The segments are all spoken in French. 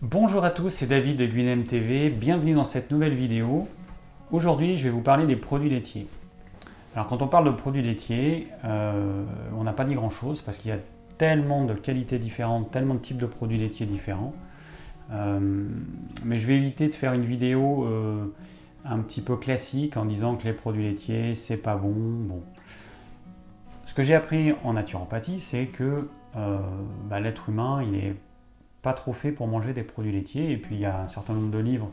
Bonjour à tous, c'est David de Guinem TV, bienvenue dans cette nouvelle vidéo. Aujourd'hui, je vais vous parler des produits laitiers. Alors quand on parle de produits laitiers, on n'a pas dit grand chose parce qu'il y a tellement de qualités différentes, tellement de types de produits laitiers différents. Mais je vais éviter de faire une vidéo un petit peu classique en disant que les produits laitiers, c'est pas bon. Ce que j'ai appris en naturopathie, c'est que l'être humain, il est pas trop fait pour manger des produits laitiers, et puis il y a un certain nombre de livres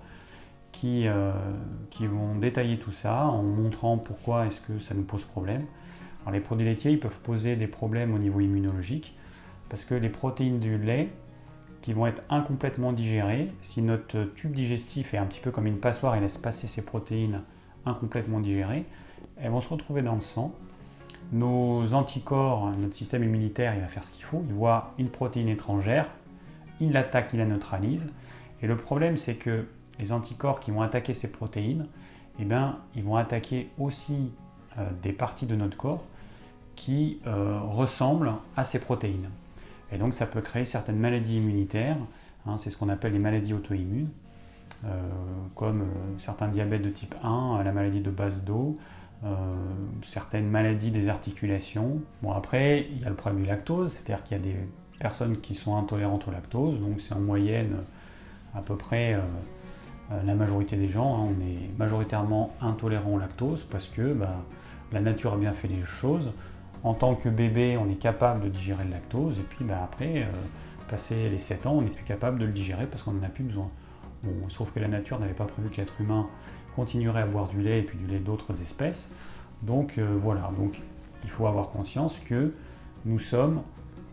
qui vont détailler tout ça en montrant pourquoi est-ce que ça nous pose problème. Alors les produits laitiers, ils peuvent poser des problèmes au niveau immunologique parce que les protéines du lait qui vont être incomplètement digérées, si notre tube digestif est un petit peu comme une passoire et laisse passer ces protéines incomplètement digérées, elles vont se retrouver dans le sang. Nos anticorps, notre système immunitaire, il va faire ce qu'il faut, il voit une protéine étrangère, il l'attaque, il la neutralise. Et le problème, c'est que les anticorps qui vont attaquer ces protéines, ils vont attaquer aussi des parties de notre corps qui ressemblent à ces protéines. Et donc ça peut créer certaines maladies immunitaires, c'est ce qu'on appelle les maladies auto-immunes, comme certains diabètes de type 1, la maladie de Basedow, certaines maladies des articulations. Bon, après, il y a le problème du lactose, c'est-à-dire qu'il y a des personnes qui sont intolérantes au lactose, donc c'est en moyenne à peu près la majorité des gens, on est majoritairement intolérant au lactose parce que la nature a bien fait les choses. En tant que bébé, on est capable de digérer le lactose, et puis après, passé les 7 ans, on n'est plus capable de le digérer parce qu'on n'en a plus besoin. Bon, sauf que la nature n'avait pas prévu que l'être humain continuerait à boire du lait et puis du lait d'autres espèces. Donc voilà, donc il faut avoir conscience que nous sommes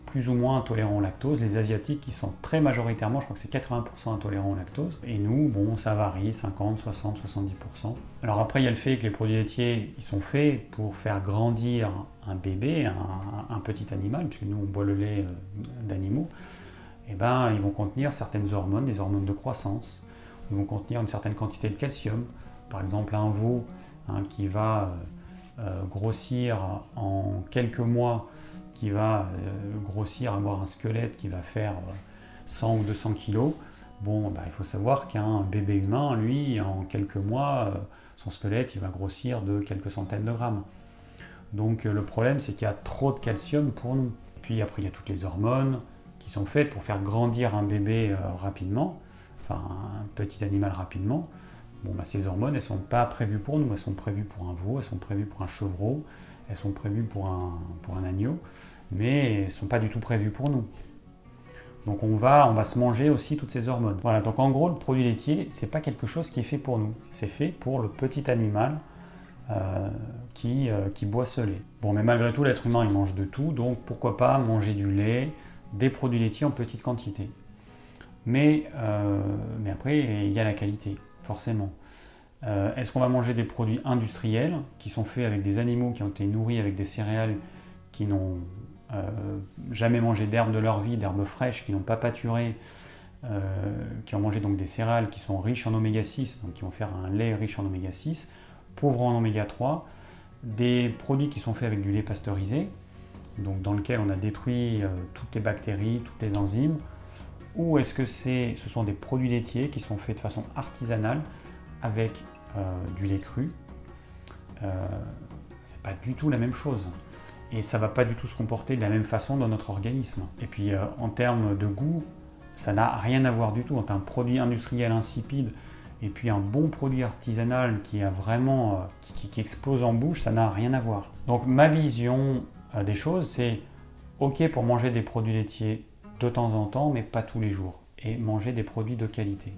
plus ou moins intolérants au lactose. Les Asiatiques qui sont très majoritairement, je crois que c'est 80% intolérants au lactose. Et nous, bon, ça varie, 50, 60, 70%. Alors après, il y a le fait que les produits laitiers, ils sont faits pour faire grandir un bébé, un petit animal, puisque nous, on boit le lait d'animaux. Et ils vont contenir certaines hormones, des hormones de croissance. Ils vont contenir une certaine quantité de calcium. Par exemple, un veau qui va grossir en quelques mois, qui va grossir, avoir un squelette qui va faire 100 ou 200 kilos, il faut savoir qu'un bébé humain, lui, en quelques mois, son squelette, il va grossir de quelques centaines de grammes. Donc le problème, c'est qu'il y a trop de calcium pour nous. Puis après, il y a toutes les hormones qui sont faites pour faire grandir un bébé rapidement, enfin un petit animal rapidement. Ces hormones, elles ne sont pas prévues pour nous, elles sont prévues pour un veau, elles sont prévues pour un chevreau, elles sont prévues pour un agneau, mais elles ne sont pas du tout prévues pour nous. Donc on va se manger aussi toutes ces hormones. Voilà, donc en gros, le produit laitier, ce n'est pas quelque chose qui est fait pour nous, c'est fait pour le petit animal qui boit ce lait. Bon, mais malgré tout, l'être humain, il mange de tout, donc pourquoi pas manger du lait, des produits laitiers en petite quantité. Mais après, il y a la qualité, forcément. Est-ce qu'on va manger des produits industriels qui sont faits avec des animaux qui ont été nourris avec des céréales qui n'ont jamais mangé d'herbe de leur vie, d'herbes fraîches, qui n'ont pas pâturé, qui ont mangé donc des céréales qui sont riches en oméga 6, donc qui vont faire un lait riche en oméga 6, pauvre en oméga 3, des produits qui sont faits avec du lait pasteurisé, donc dans lequel on a détruit toutes les bactéries, toutes les enzymes, ou est-ce que ce sont des produits laitiers qui sont faits de façon artisanale avec du lait cru. C'est pas du tout la même chose. Et ça va pas du tout se comporter de la même façon dans notre organisme. Et puis en termes de goût, ça n'a rien à voir du tout. Entre un produit industriel insipide et puis un bon produit artisanal qui a vraiment qui explose en bouche, ça n'a rien à voir. Donc ma vision des choses, c'est ok pour manger des produits laitiers de temps en temps, mais pas tous les jours. Et manger des produits de qualité.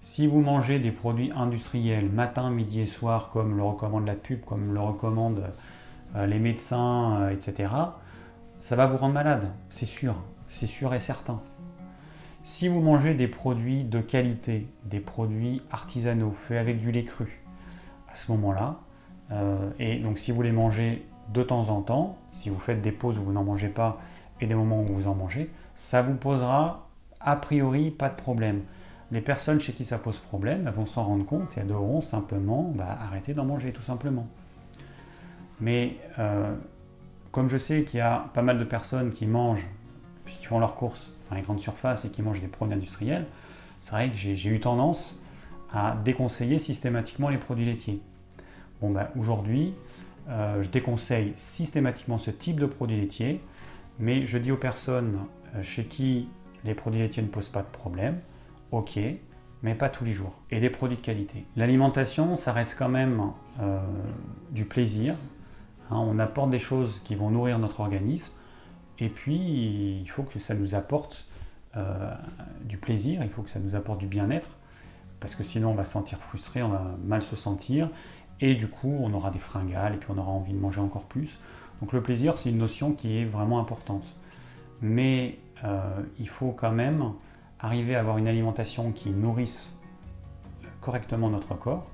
Si vous mangez des produits industriels matin, midi et soir, comme le recommande la pub, comme le recommandent les médecins, etc., ça va vous rendre malade, c'est sûr et certain. Si vous mangez des produits de qualité, des produits artisanaux, faits avec du lait cru, à ce moment-là, et donc si vous les mangez de temps en temps, si vous faites des pauses où vous n'en mangez pas et des moments où vous en mangez, ça vous posera a priori pas de problème. Les personnes chez qui ça pose problème, elles vont s'en rendre compte et elles devront simplement arrêter d'en manger, tout simplement. Mais comme je sais qu'il y a pas mal de personnes qui mangent, puis qui font leurs courses dans les grandes surfaces et qui mangent des produits industriels, c'est vrai que j'ai eu tendance à déconseiller systématiquement les produits laitiers. Bon, ben, aujourd'hui, je déconseille systématiquement ce type de produits laitiers, mais je dis aux personnes chez qui les produits laitiers ne posent pas de problème, ok, mais pas tous les jours, et des produits de qualité. L'alimentation, ça reste quand même du plaisir. Hein, on apporte des choses qui vont nourrir notre organisme, et puis il faut que ça nous apporte du plaisir, il faut que ça nous apporte du bien-être, parce que sinon on va se sentir frustré, on va mal se sentir, et du coup on aura des fringales, et puis on aura envie de manger encore plus. Donc le plaisir, c'est une notion qui est vraiment importante. Mais il faut quand même arriver à avoir une alimentation qui nourrisse correctement notre corps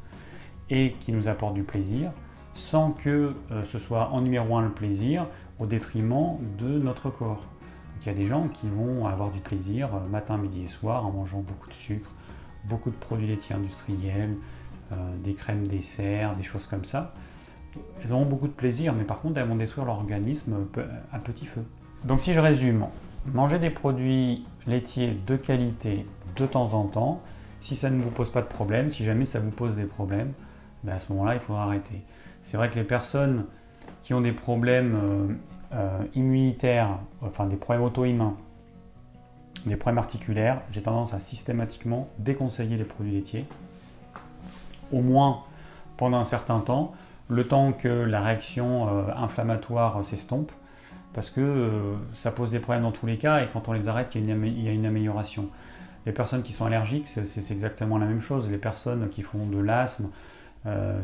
et qui nous apporte du plaisir, sans que ce soit en numéro un le plaisir au détriment de notre corps. Donc, il y a des gens qui vont avoir du plaisir matin, midi et soir en mangeant beaucoup de sucre, beaucoup de produits laitiers industriels, des crèmes dessert, des choses comme ça. Elles auront beaucoup de plaisir, mais par contre elles vont détruire leur organisme à petit feu. Donc si je résume, manger des produits laitiers de qualité de temps en temps, si ça ne vous pose pas de problème, si jamais ça vous pose des problèmes, ben à ce moment-là il faudra arrêter. C'est vrai que les personnes qui ont des problèmes immunitaires, enfin des problèmes auto-immuns, des problèmes articulaires, j'ai tendance à systématiquement déconseiller les produits laitiers, au moins pendant un certain temps, le temps que la réaction inflammatoire s'estompe, parce que ça pose des problèmes dans tous les cas, et quand on les arrête, il y a une amélioration. Les personnes qui sont allergiques, c'est exactement la même chose. Les personnes qui font de l'asthme,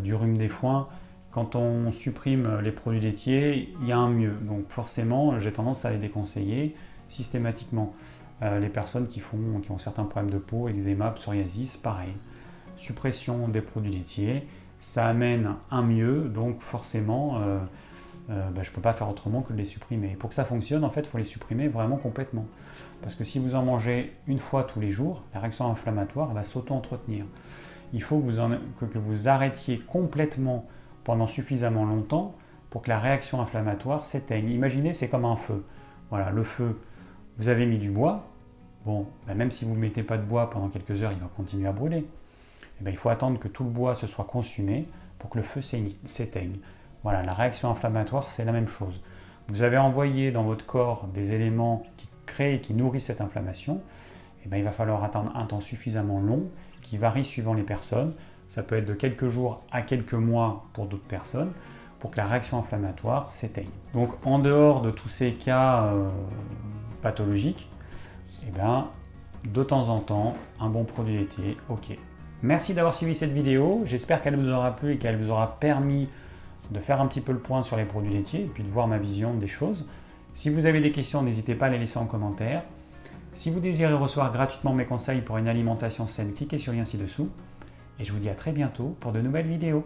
du rhume des foins, quand on supprime les produits laitiers, il y a un mieux. Donc forcément, j'ai tendance à les déconseiller systématiquement. Les personnes qui ont certains problèmes de peau, eczéma, psoriasis, pareil. Suppression des produits laitiers, ça amène un mieux, donc forcément, je ne peux pas faire autrement que de les supprimer. Pour que ça fonctionne, en fait, il faut les supprimer vraiment complètement. Parce que si vous en mangez une fois tous les jours, la réaction inflammatoire va s'auto-entretenir. Il faut que vous arrêtiez complètement pendant suffisamment longtemps pour que la réaction inflammatoire s'éteigne. Imaginez, c'est comme un feu. Voilà, le feu, vous avez mis du bois. Bon, même si vous ne mettez pas de bois pendant quelques heures, il va continuer à brûler. Il faut attendre que tout le bois se soit consumé pour que le feu s'éteigne. Voilà, la réaction inflammatoire, c'est la même chose. Vous avez envoyé dans votre corps des éléments qui créent et qui nourrissent cette inflammation. Il va falloir attendre un temps suffisamment long, qui varie suivant les personnes. Ça peut être de quelques jours à quelques mois pour d'autres personnes, pour que la réaction inflammatoire s'éteigne. Donc en dehors de tous ces cas pathologiques, de temps en temps, un bon produit laitier, ok. Merci d'avoir suivi cette vidéo, j'espère qu'elle vous aura plu et qu'elle vous aura permis de faire un petit peu le point sur les produits laitiers et puis de voir ma vision des choses. Si vous avez des questions, n'hésitez pas à les laisser en commentaire. Si vous désirez recevoir gratuitement mes conseils pour une alimentation saine, cliquez sur le lien ci-dessous. Et je vous dis à très bientôt pour de nouvelles vidéos.